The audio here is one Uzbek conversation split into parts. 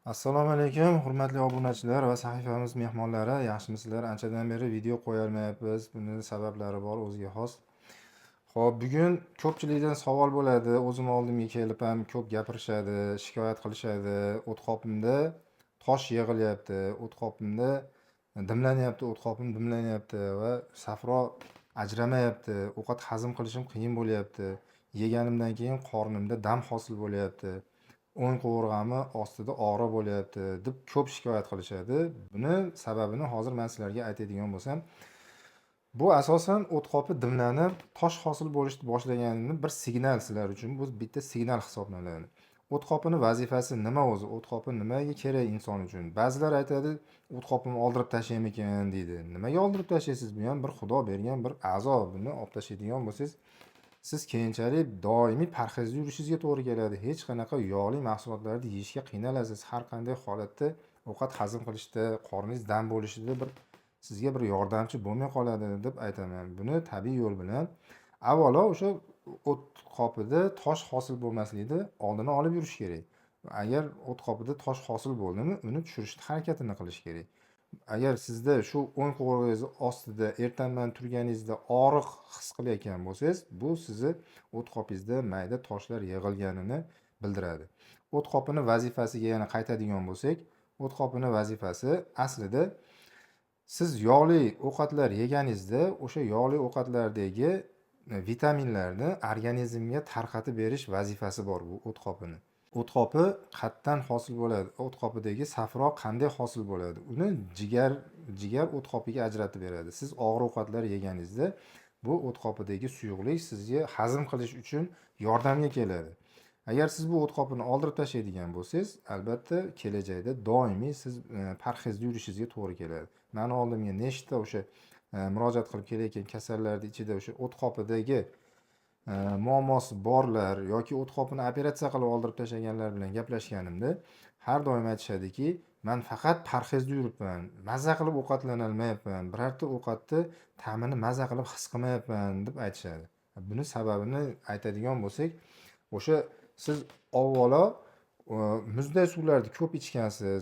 Assalomu alaykum, hurmatli obunachilar va sahifamiz mehmonlari. Yaxshimisizlar? Anchadan beri video qo'yolmayapmiz. Buning sabablari bor, o'ziga xos. Xo'p, bugun ko'pchilikdan savol bo'ladi. O'zim oldimga kelib ham ko'p gapirishadi, shikoyat qilishadi. O'tqopimda tosh yig'ilyapti, o'tqopimda dimlanyapti, o'tqopim dimlanyapti va safro ajramayapti. Ovqat hazm qilishim qiyin bo'lyapti. Yeganimdan keyin qornimda dam hosil bo'lyapti. O'ng qovurg'amni ostida og'riq bo'lyapti deb ko'p shikoyat qilishadi. Buni sababini hozir men sizlarga aytadigan bo'lsam, bu asosan o'tqopi dimlanib tosh hosil bo'lishni boshlaganini bir signal sizlar uchun. Bu bitta signal hisoblanadi. O'tqopini vazifasi nima o'zi? O'tqopi nimaga kerak inson uchun? Ba'zilar aytadi, o'tqopimni oldirib tashlaymikan deydi. Nimaga oldirib tashlaysiz? Bu ham bir Xudo bergan bir a'zo. Buni olib tashlaydigan bo'lsangiz, siz keyinchalik doimiy parhezda yurishingizga to'g'ri keladi. Hech qanaqa yog'li mahsulotlarni yeyishga qiynalasiz. Har qanday holatda ovqat hazm qilishda, qorningiz dam bo'lishida sizga bir yordamchi bo'lmay qoladi deb aytaman. Buni tabiiy yo'l bilan avvalo o'sha o't qopida tosh hosil bo'lmasligini oldini olib yurish kerak. Agar o't qopida tosh hosil bo'ldimi, uni tushirishni harakatini qilish kerak. Agar sizda shu o'ng qovurg'angiz ostida ertaman turganingizda og'riq his qilayotgan bo'lsangiz, bu sizni o't qopingizda mayda toshlar yig'ilganini bildiradi. O't qopini vazifasiga yana qaytadigan bo'lsak, o't qopini vazifasi aslida siz yog'li ovqatlar yeganingizda o'sha yog'li ovqatlardagi vitaminlarni organizmga tarqatib berish vazifasi bor bu o't qopini. O't qopi qatdan hosil bo'ladi? O't qopidagi safro qanday hosil bo'ladi? Uni jigar o't qopiga ajratib beradi. Siz og'ir ovqatlar yeganingizda bu o't qopidagi suyuqlik sizga hazm qilish uchun yordamga keladi. Agar siz bu o't qopini oldirib tashlaydigan bo'lsangiz, albatta kelajakda doimiy siz parhezda yurishingizga to'g'ri keladi. Meni oldimga nechta o'sha murojaat qilib kelayotgan kasallarning ichida o'sha o't qopidagi muammosi borlar yoki o't qopini operatsiya qilib oldirib tashlaganlar bilan gaplashganimda har doim aytishadiki, man faqat parhezda yuribman, maza qilib ovqatlanolmayapman, birorta ovqatni ta'mini maza qilib his qilmayapman deb aytishadi. Buni sababini aytadigan bo'lsak, o'sha siz avvalo muzday suvlarni ko'p ichgansiz,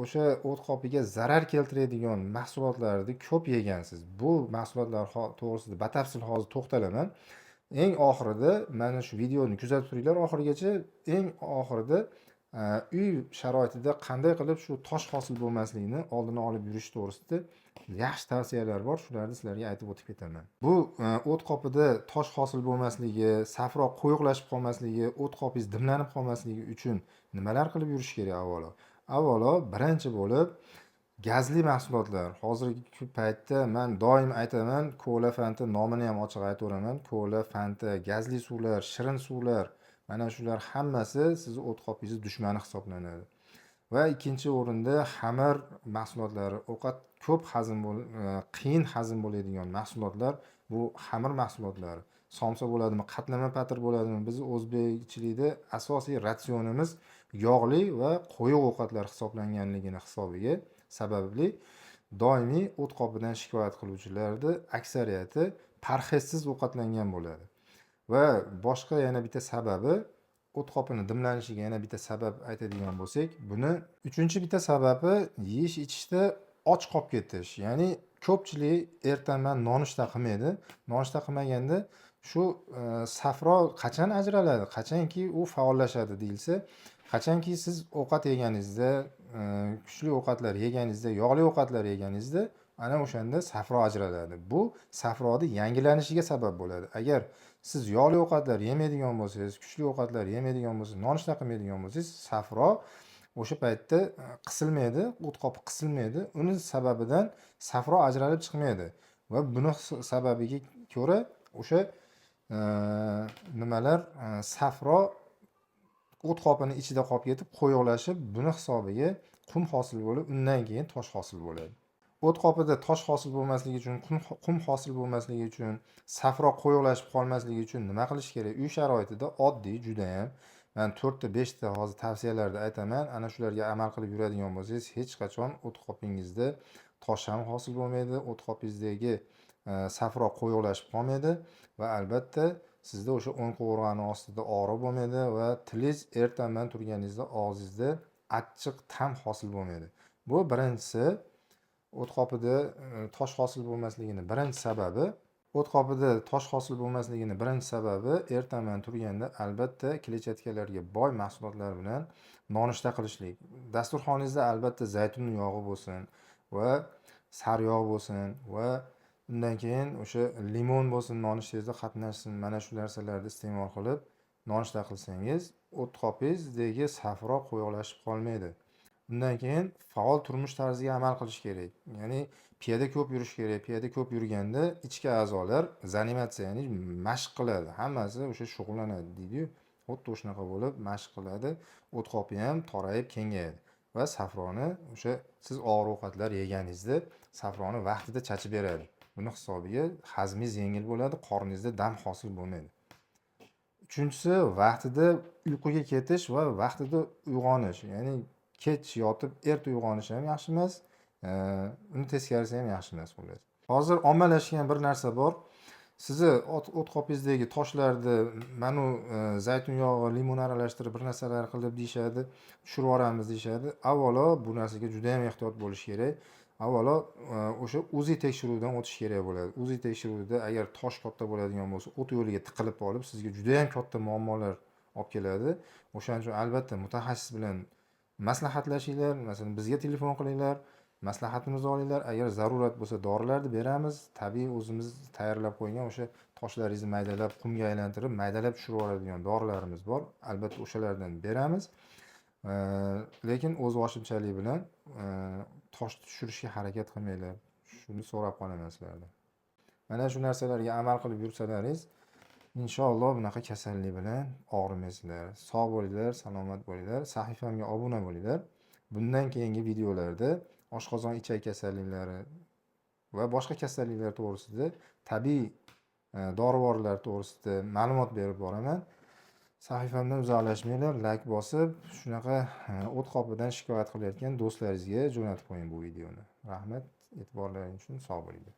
o'sha o't qopiga zarar keltiradigan mahsulotlarni ko'p yegansiz. Bu mahsulotlar to'g'risida batafsil hozir to'xtalaman. Eng oxirida mana shu videoni kuzatib turinglar oxirigacha. Eng oxirida uy sharoitida qanday qilib shu tosh hosil bo'lmasligini oldini olib yurish to'g'risida yaxshi tavsiyalar bor. Shularni sizlarga aytib o'tib ketaman. Bu o't qopida tosh hosil bo'lmasligi, safro qo'yiqlashib qolmasligi, o't qopingiz dimlanib qolmasligi uchun nimalar qilib yurish kerak avvalo? Avvalo birinchi bo'lib gazli mahsulotlar. Hozirgi paytda men doim aytaman, kola, fanta nomini ham ochiq aytaveraman. Kola, fanta, gazli suvlar, shirin suvlar, mana shular hammasi sizni o't qopingiz dushmani hisoblanadi. Va ikkinchi o'rinda xamir mahsulotlari, ovqat ko'p qiyin hazm bo'ladigan mahsulotlar, bu xamir mahsulotlari. Somsa bo'ladimi, qatlama patir bo'ladimi? Biz o'zbekchilikda asosiy ratsionimiz yog'li va qo'yiq ovqatlar hisoblanganligini hisobiga sababli doimiy o't qopidan shikoyat qiluvchilarni aksariyati parhezsiz ovqatlangan bo'ladi. Va boshqa yana bitta sababi, o't qopini dimlanishiga yana bitta sabab aytadigan bo'lsak, buni uchinchi bitta sababi yeyish ichishda och qolib ketish. Ya'ni ko'pchilik ertaman nonushta qilmaydi. Nonushta qilmaganda shu safro qachon ajraladi, qachonki u faollashadi deyilsa, qachonki siz ovqat yeganingizda, kuchli ovqatlar yeganingizda, yog'li ovqatlar yeganingizda, ana o'shanda safro ajraladi. Bu safroni yangilanishiga sabab bo'ladi. Agar siz yog'li ovqatlar yemaydigan bo'lsangiz, kuchli ovqatlar yemaydigan bo'lsangiz, nonushta qilmaydigan bo'lsangiz, safro o'sha paytda qisilmaydi, o't qopi qisilmaydi. Uni sababidan safro ajralib chiqmaydi va buni sababiga ko'ra o'sha nimalar safro o't qopini ichida qolib ketib, qo'yiqlashib, buni hisobiga qum hosil bo'lib, undan keyin tosh hosil bo'ladi. O't qopida tosh hosil bo'lmasligi uchun, qum hosil bo'lmasligi uchun, safro qo'yiqlashib qolmasligi uchun nima qilish kerak? Uy sharoitida oddiy judayam men 4 ta 5 ta hozir tavsiyalarni aytaman. Ana shularga amal qilib yuradigan bo'lsangiz, hech qachon o't qopingizda tosh ham hosil bo'lmaydi, o't qopingizdagi safro qo'yiqlashib qolmaydi va albatta sizda o'sha o'ng qovurg'ani ostida og'riq bo'lmaydi va tilingiz ertaman turganingizda og'zingizda achchiq ta'm hosil bo'lmaydi. Bu birinchisi o't qopida tosh hosil bo'lmasligini birinchi sababi. O't qopida tosh hosil bo'lmasligini birinchi sababi ertaman turganda albatta kletchatkalarga boy mahsulotlar bilan nonushta qilishlik. Dasturxoningizda albatta zaytun yog'i bo'lsin va sariyog' bo'lsin va undan keyin o'sha limon bo'lsin, nonushtangizda qatnashsin. Mana shu narsalarni iste'mol qilib nonushta qilsangiz, o't qopingizdagi safro qo'yoqlashib qolmaydi. Undan keyin faol turmush tarziga amal qilish kerak. Ya'ni piyoda ko'p yurish kerak. Piyoda ko'p yurganda ichki a'zolar zanimatsiya, ya'ni mashq qiladi. Hammasi o'sha shug'ullanadi deydi-yu. Xuddi shunaqa bo'lib mashq qiladi. O't qopi ham torayib kengayadi va safroni o'sha siz og'ir ovqatlar yeganingizda safroni vaqtida chachib beradi. Buni hisobiga hazmingiz yengil bo'ladi, qorningizda dam hosil bo'lmaydi. Uchinchisi vaqtida uyquga ketish va vaqtida uyg'onish. Ya'ni kech yotib erta uyg'onish ham yaxshi emas, uni teskarisi ham yaxshi emas xullas. Hozir ommalashgan bir narsa bor. Sizni o't qopingizdagi toshlarni mana zaytun yog'i, limon aralashtirib bir narsalar qilib deyshadi, tushirib yuboramiz deyshadi. Avvalo bu narsaga juda ham ehtiyot bo'lish kerak. Avvalo o'sha UZI tekshiruvdan o'tish kerak bo'ladi. UZI tekshiruvida agar tosh katta bo'ladigan bo'lsa, o't yo'liga tiqilib qolib, sizga juda ham katta muammolar olib keladi. O'shaning uchun albatta mutaxassis bilan maslahatlashinglar, masalan bizga telefon qilinglar, maslahatimizni olinglar. Agar zarurat bo'lsa dorilarni beramiz. Tabiiy o'zimiz tayyorlab qo'ygan o'sha toshlaringizni maydalab, qumga aylantirib, maydalab tushirib yuboradigan dorilarimiz bor. Albatta o'shalardan beramiz. Lekin o'z boshimchalik bilan tosh tushirishga harakat qilmanglar. Shuni so'rab qolaman sizlardan. Mana shu narsalarga amal qilib yursalaringiz, inshaalloh bunaqa kasallik bilan og'rimaysizlar. Sog' bo'linglar, salomat bo'linglar. Sahifamga obuna bo'linglar. Bundan keyingi videolarda oshqozon ichak kasalliklari va boshqa kasalliklar to'g'risida, tabiiy dorivorlar to'g'risida ma'lumot berib boraman. Sahifamdan uzoqlashmanglar, like bosib, shunaqa o't qopidan shikoyat qilayotgan do'stlaringizga jo'natib qo'ying bu videoni. Rahmat, e'tiborlaringiz uchun sog' bo'linglar.